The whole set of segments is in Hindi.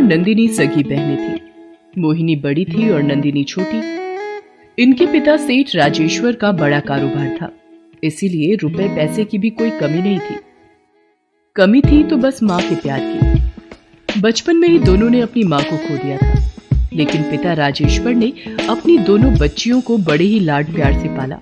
नंदिनी सगी बहनें थी। मोहिनी बड़ी थी और नंदिनी छोटी। इनके पिता सेठ राजेश्वर का बड़ा कारोबार था, इसीलिए रुपए पैसे की भी कोई कमी नहीं थी। कमी थी तो बस माँ के प्यार की। बचपन में ही दोनों ने अपनी माँ को खो दिया था, लेकिन पिता राजेश्वर ने अपनी दोनों बच्चियों को बड़े ही लाड प्यार से पाला।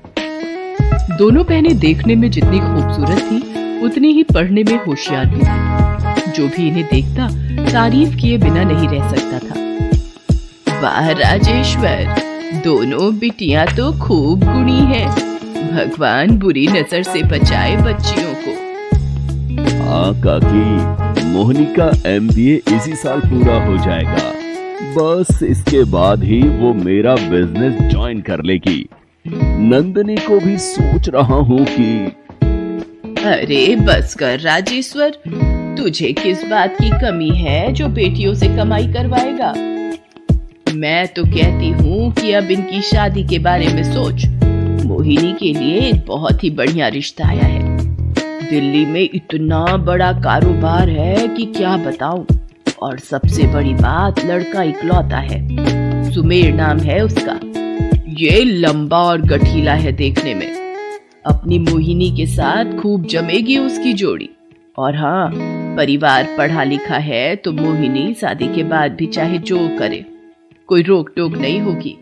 दोनों बहनें देखने में जितनी खूबसूरत थी, उतनी ही पढ़ने में होशियार भी थी। जो भी इन्हें देखता तारीफ किए बिना नहीं रह सकता था। वाह राजेश्वर, दोनों बिटियां तो खूब गुणी हैं। भगवान बुरी नजर से बचाए बच्चियों को। हाँ काकी, मोहिनी का MBA इसी साल पूरा हो जाएगा। बस इसके बाद ही वो मेरा बिजनेस ज्वाइन कर लेगी। नंदिनी को भी सोच रहा हूँ कि। अरे बस कर राजेश्वर, तुझे किस बात की कमी है जो बेटियों से कमाई करवाएगा। मैं तो कहती हूँ कि अब इनकी शादी के बारे में सोच। मोहिनी के लिए एक बहुत ही बढ़िया रिश्ता आया है। दिल्ली में इतना बड़ा कारोबार है कि क्या बताऊं। और सबसे बड़ी बात, लड़का इकलौता है। सुमेर नाम है उसका। ये लंबा और गठीला है देखने में। अपनी मोहिनी के साथ खूब जमेगी उसकी जोड़ी। और हाँ, परिवार पढ़ा लिखा है तो मोहिनी शादी के बाद भी चाहे जो करे, कोई रोक टोक नहीं होगी।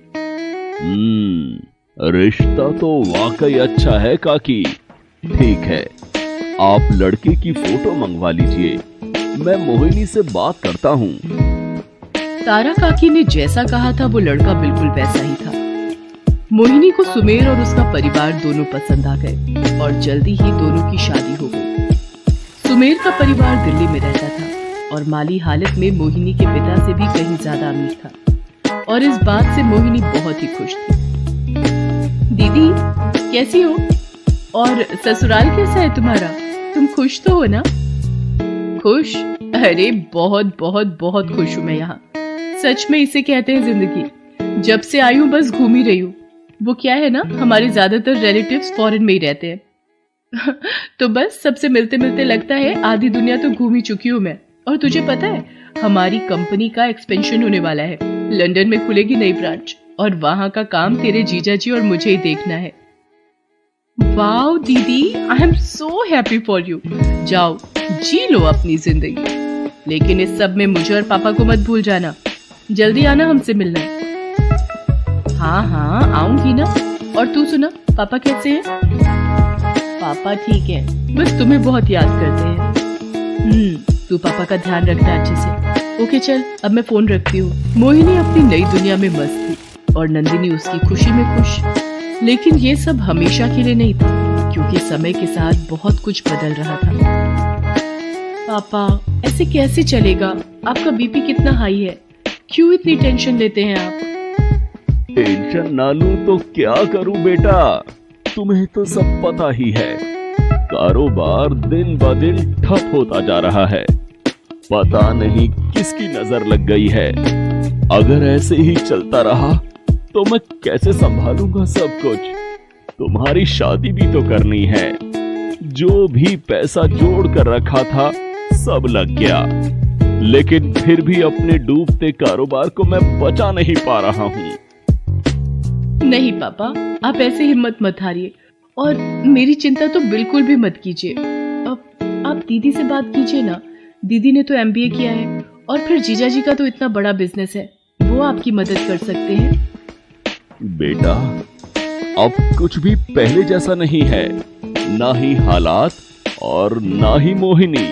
रिश्ता तो वाकई अच्छा है काकी। ठीक है, आप लड़के की फोटो मंगवा लीजिए, मैं मोहिनी से बात करता हूँ। तारा काकी ने जैसा कहा था वो लड़का बिल्कुल वैसा ही था। मोहिनी को सुमेर और उसका परिवार दोनों पसंद आ गए और जल्दी ही दोनों की शादी हो गई। सुमेर का परिवार दिल्ली में रहता था और माली हालत में मोहिनी के पिता से भी कहीं ज्यादा अमीर था, और इस बात से मोहिनी बहुत ही खुश थी। दीदी कैसी हो? और ससुराल कैसा है तुम्हारा? तुम खुश तो हो ना? खुश? अरे बहुत बहुत बहुत खुश हूं मैं यहाँ। सच में इसे कहते हैं जिंदगी। जब से आई हूँ बस घूम ही रही हूँ। वो क्या है ना, हमारे ज्यादातर रिलेटिव्स फॉरेन में ही रहते हैं तो बस सबसे मिलते मिलते लगता है आधी दुनिया तो घूम ही चुकी हूँ मैं। और तुझे पता है, हमारी कंपनी का एक्सपेंशन होने वाला है। लंदन में खुलेगी नई ब्रांच और वहां का काम तेरे जीजा जी और मुझे ही देखना है। वाओ दीदी, I am so happy for you. जाओ जी लो अपनी जिंदगी, लेकिन इस सब में मुझे और पापा को मत भूल जाना। जल्दी आना हमसे मिलना। हाँ हाँ आऊंगी ना। और तू सुना, पापा कैसे हैं? पापा ठीक है, बस तुम्हें बहुत याद करते हैं। तू पापा का ध्यान रखना अच्छे से। ओके चल, अब मैं फोन रखती हूँ। मोहिनी अपनी नई दुनिया में मस्त थी और नंदिनी उसकी खुशी में खुश। लेकिन ये सब हमेशा के लिए नहीं था, क्योंकि समय के साथ बहुत कुछ बदल रहा था। पापा ऐसे कैसे चलेगा? आपका बीपी कितना हाई है? क्यों इतनी टेंशन लेते हैं आप? टेंशन ना लूं तो क्या करूं बेटा, तुम्हें तो सब पता ही है। कारोबार दिन ब दिन ठप होता जा रहा है। पता नहीं किसकी नजर लग गई है। अगर ऐसे ही चलता रहा तो मैं कैसे संभालूंगा सब कुछ। तुम्हारी शादी भी तो करनी है। जो भी पैसा जोड़ कर रखा था सब लग गया, लेकिन फिर भी अपने डूबते कारोबार को मैं बचा नहीं पा रहा हूँ। नहीं पापा, आप ऐसे हिम्मत मत हारिए और मेरी चिंता तो बिल्कुल भी मत कीजिए। अब आप दीदी से बात कीजिए ना। दीदी ने तो MBA किया है और फिर जीजा जी का तो इतना बड़ा बिजनेस है, वो आपकी मदद कर सकते हैं। बेटा, अब कुछ भी पहले जैसा नहीं है, ना ही हालात और ना ही मोहिनी।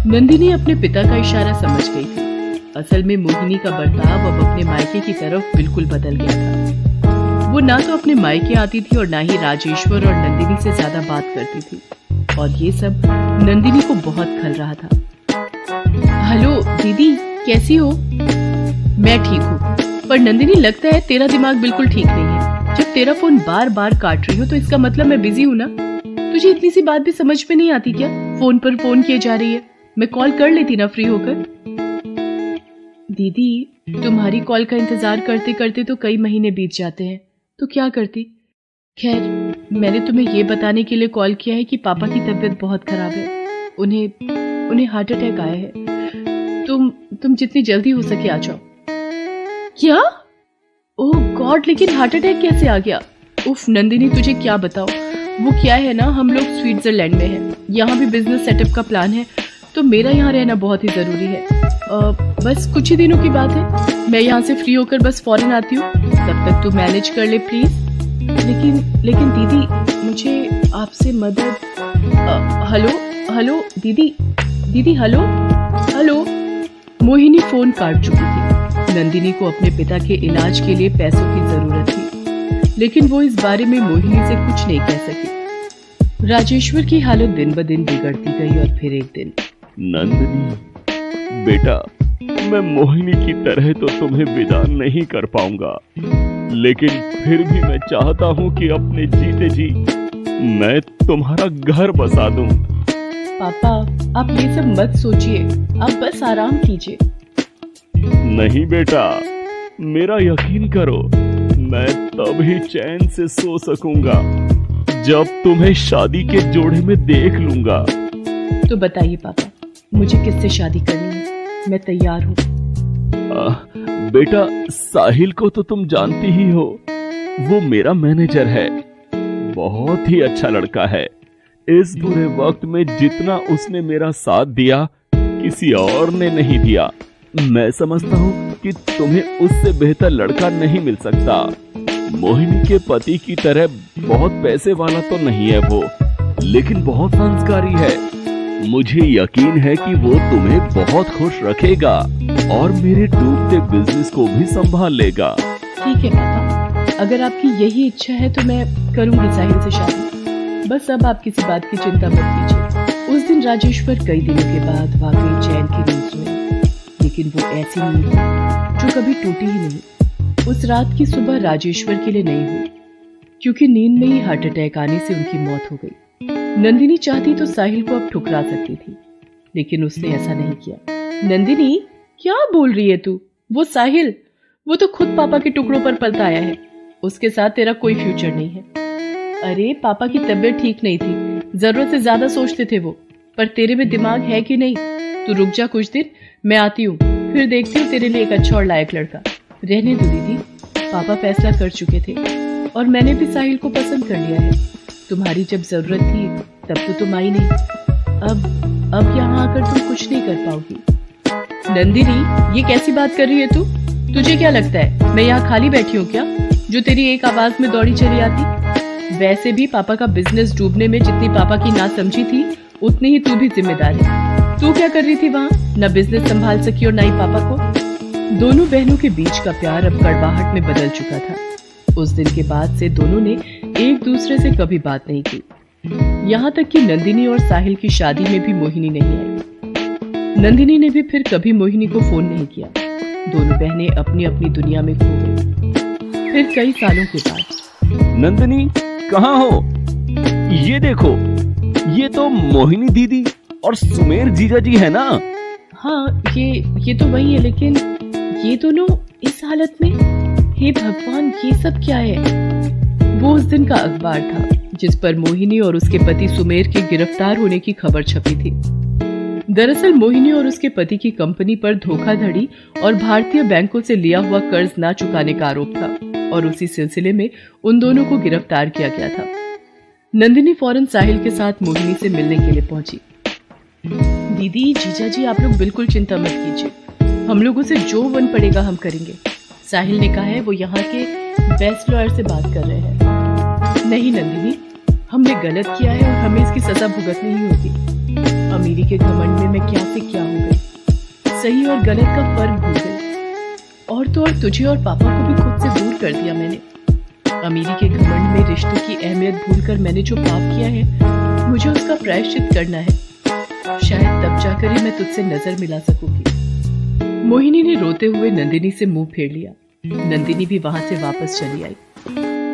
नंदिनी अपने पिता का इशारा समझ गई थी। असल में मोहिनी का बर्ताव अब अपने मायके की तरफ बिल्कुल बदल गया था। वो ना तो अपने मायके आती थी और ना ही राजेश्वर और नंदिनी से ज्यादा बात करती थी, और ये सब नंदिनी को बहुत खल रहा था। हेलो दीदी, कैसी हो? मैं ठीक हूँ, पर नंदिनी लगता है तेरा दिमाग बिल्कुल ठीक नहीं है। जब तेरा फोन बार बार काट रही हो तो इसका मतलब मैं बिजी हूँ ना। तुझे इतनी सी बात भी समझ में नहीं आती क्या? फोन पर फोन किए जा रही है। मैं कॉल कर लेती ना फ्री होकर। दीदी, तुम्हारी कॉल का इंतजार करते करते तो कई महीने बीत जाते हैं, तो क्या करती। खैर, मैंने तुम्हें ये बताने के लिए कॉल किया है कि पापा की तबीयत बहुत खराब है। उन्हें हार्ट अटैक आया है। तुम जितनी जल्दी हो सके आ जाओ। क्या? ओह गॉड, लेकिन हार्ट अटैक कैसे आ गया? उफ नंदिनी, तुझे क्या बताओ, वो क्या है ना, हम लोग स्विट्जरलैंड में हैं, यहाँ भी बिजनेस सेटअप का प्लान है, तो मेरा यहाँ रहना बहुत ही ज़रूरी है। बस कुछ ही दिनों की बात है, मैं यहाँ से फ्री होकर बस फॉरेन आती हूँ, तब तक तू मैनेज कर ले प्लीज़। लेकिन दीदी, मुझे आपसे मदद। हेलो दीदी, हेलो। मोहिनी फोन काट चुकी थी। नंदिनी को अपने पिता के इलाज के लिए पैसों की जरूरत थी, लेकिन वो इस बारे में मोहिनी से कुछ नहीं कह सकी। राजेश्वर की हालत दिन ब दिन बिगड़ती गई और फिर एक दिन, नंदिनी बेटा, मैं मोहिनी की तरह तो तुम्हें विदा नहीं कर पाऊंगा, लेकिन फिर भी मैं चाहता हूँ कि अपने जीते जी मैं तुम्हारा घर बसा दूं। पापा आप ये सब मत सोचिए, आप बस आराम कीजिए। नहीं बेटा, मेरा यकीन करो, मैं तभी चैन से सो सकूंगा जब तुम्हें शादी के जोड़े में देख लूंगा। तो बताइए पापा, मुझे किससे शादी करनी है? मैं तैयार हूँ। बेटा, साहिल को तो तुम जानती ही हो, वो मेरा मैनेजर है, बहुत ही अच्छा लड़का है। इस बुरे वक्त में जितना उसने मेरा साथ दिया किसी और ने नहीं दिया। मैं समझता हूँ कि तुम्हें उससे बेहतर लड़का नहीं मिल सकता। मोहिनी के पति की तरह बहुत पैसे वाला तो नहीं है वो, लेकिन बहुत संस्कारी है। मुझे यकीन है कि वो तुम्हें बहुत खुश रखेगा और मेरे डूबते बिजनेस को भी संभाल लेगा। ठीक है पापा, अगर आपकी यही इच्छा है तो मैं करूंगी साहिल से शादी। बस अब आप किसी बात की चिंता मत कीजिए। उस दिन राजेश्वर कई दिनों के बाद वाकई चैन की नींद सोए, लेकिन वो ऐसी नींद जो कभी टूटी ही नहीं। उस रात की सुबह राजेश्वर के लिए नहीं हुई, क्योंकि नींद में ही हार्ट अटैक आने से उनकी मौत हो गई। नंदिनी चाहती तो साहिल को अब ठुकरा सकती थी, लेकिन उसने ऐसा नहीं किया। नंदिनी, क्या बोल रही है तू? वो साहिल, वो तो खुद पापा के टुकड़ों पर पलता आया है, उसके साथ तेरा कोई फ्यूचर नहीं है। अरे पापा की तबीयत ठीक नहीं थी, जरूरत से ज्यादा सोचते थे वो, पर तेरे में दिमाग है कि नहीं? तू रुक जा कुछ दिन, मैं आती हूँ, फिर देखती हूँ तेरे लिए एक अच्छा और लायक लड़का। रहने दो दीदी, पापा फैसला कर चुके थे और मैंने भी साहिल को पसंद कर लिया है। तुम्हारी जब जरूरत थी तब तो तुम आई नहीं, अब यहाँ आकर तुम कुछ नहीं कर पाओगी। नंदिनी, ये कैसी बात कर रही है तू? तुझे क्या लगता है मैं यहाँ खाली बैठी हूँ क्या, जो तेरी एक आवाज में दौड़ी चली आती? वैसे भी पापा का बिजनेस डूबने में जितनी पापा की नासमझी थी, उतनी ही तू भी जिम्मेदार है। तू क्या कर रही थी वहाँ? न बिजनेस संभाल सकी और न ही पापा को। दोनों बहनों के बीच का प्यार अब कड़वाहट में बदल चुका था। उस दिन के बाद से दोनों ने एक दूसरे से कभी बात नहीं की, यहाँ तक कि नंदिनी और साहिल की शादी में भी मोहिनी नहीं आई। नंदिनी ने भी फिर कभी मोहिनी को फोन नहीं किया। दोनों बहनें अपनी अपनी दुनिया में खो गई। फिर कई सालों के बाद, नंदिनी कहाँ हो? ये देखो, ये तो मोहिनी दीदी और सुमेर जीजा जी है ना? हाँ, ये तो वही है, लेकिन ये दोनों इस हालत में। हे भगवान, ये सब क्या है? वो उस दिन का अखबार था जिस पर मोहिनी और उसके पति सुमेर के गिरफ्तार होने की खबर छपी थी। दरअसल मोहिनी और उसके पति की कंपनी पर धोखाधड़ी और भारतीय बैंकों से लिया हुआ कर्ज ना चुकाने का आरोप था, और उसी सिलसिले में उन दोनों को गिरफ्तार किया गया था। नंदिनी फौरन साहिल के साथ मोहिनी से मिलने के लिए पहुंची। दीदी, जीजा जी, आप लोग बिल्कुल चिंता मत कीजिए, हम लोगों से जो वन पड़ेगा हम करेंगे। साहिल ने कहा है वो यहाँ के बेस्ट लॉयर से बात कर रहे हैं। नहीं नंदिनी, हमने गलत किया है और हमें इसकी सजा भुगतनी ही होगी। अमीरी के घमंड में मैं क्या से क्या हो गई, सही और गलत का फर्क भूल गई, और तो और तुझे और पापा को भी खुद से दूर कर दिया मैंने। अमीरी के घमंड में रिश्तों की अहमियत भूलकर मैंने जो पाप किया है, मुझे उसका प्रायश्चित करना है। शायद तब जाकर ही मैं तुझसे नजर मिला सकूंगी। मोहिनी ने रोते हुए नंदिनी से मुंह फेर लिया। नंदिनी भी वहां से वापस चली आई।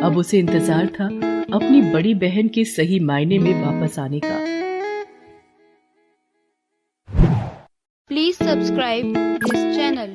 अब उसे इंतजार था अपनी बड़ी बहन के सही मायने में वापस आने का। Please subscribe this channel.